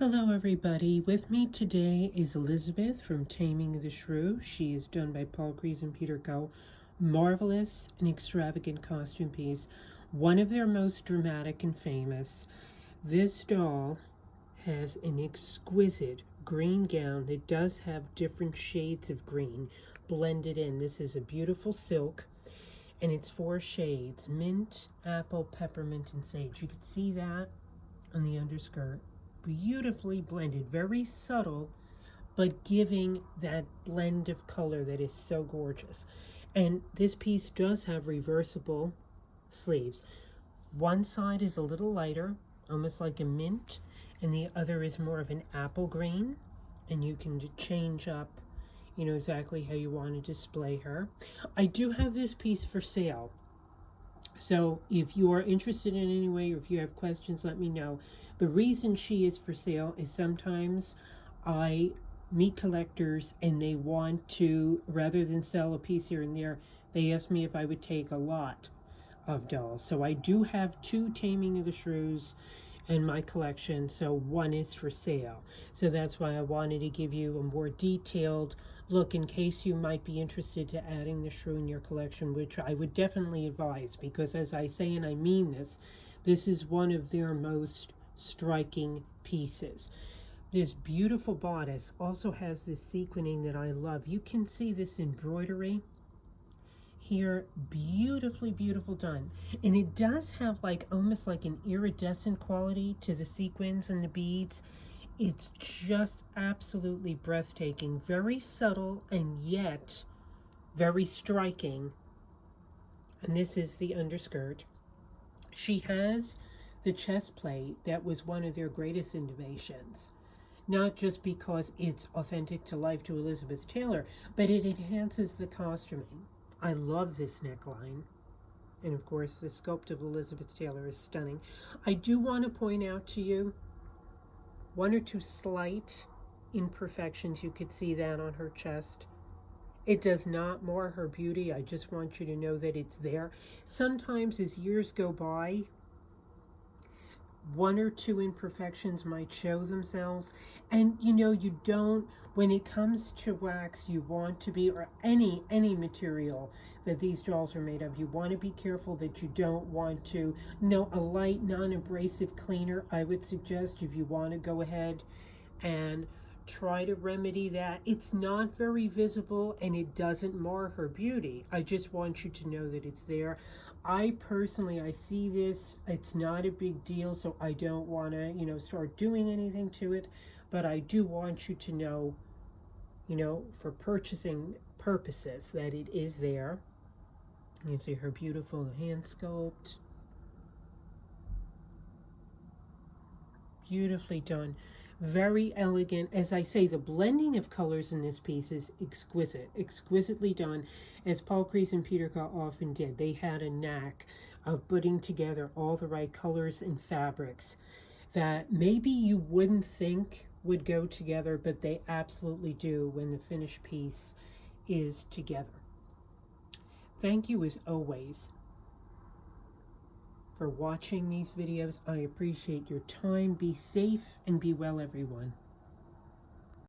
Hello everybody, with me today is Elizabeth from Taming the Shrew. She is done by Paul Crees and Peter Coe. Marvelous and extravagant costume piece, one of their most dramatic and famous. This doll has an exquisite green gown that does have different shades of green blended in. This is a beautiful silk and it's 4 shades: mint, apple, peppermint, and sage. You can see that on the underskirt. Beautifully blended, very subtle, but giving that blend of color that is so gorgeous. And this piece does have reversible sleeves. One side is a little lighter, almost like a mint, and the other is more of an apple green, and you can change up, exactly how you want to display her. I do have this piece for sale. So if you are interested in any way, or if you have questions, let me know. The reason she is for sale is sometimes I meet collectors and they want to, rather than sell a piece here and there, they ask me if I would take a lot of dolls. So I do have 2 Taming of the Shrews in my collection, so one is for sale. So that's why I wanted to give you a more detailed look in case you might be interested to adding the shrew in your collection, which I would definitely advise, because as I say, and I mean this is one of their most striking pieces. This beautiful bodice also has this sequining that I love. You can see this embroidery here, beautiful done, and it does have almost like an iridescent quality to the sequins and the beads. It's just absolutely breathtaking, very subtle and yet very striking. And this is the underskirt. She has the chest plate that was one of their greatest innovations, not just because it's authentic to life to Elizabeth Taylor, but it enhances the costuming. I love this neckline. And of course, the sculpt of Elizabeth Taylor is stunning. I do want to point out to you 1 or 2 slight imperfections. You could see that on her chest. It does not mar her beauty. I just want you to know that it's there. Sometimes as years go by, 1 or 2 imperfections might show themselves, and you don't, when it comes to wax, you want to be, or any material that these dolls are made of, you want to be careful that you don't want to, a light non-abrasive cleaner I would suggest if you want to go ahead and try to remedy that. It's not very visible and it doesn't mar her beauty. I just want you to know that it's there. I see this, it's not a big deal, so I don't want to, start doing anything to it, but I do want you to know, for purchasing purposes, that it is there. You can see her beautiful hand sculpt. Beautifully done. Very elegant. As I say, the blending of colors in this piece is exquisitely done, as Paul Crees and Peter Coe often did. They had a knack of putting together all the right colors and fabrics that maybe you wouldn't think would go together, but they absolutely do when the finished piece is together. Thank you as always for watching these videos. I appreciate your time. Be safe and be well, everyone.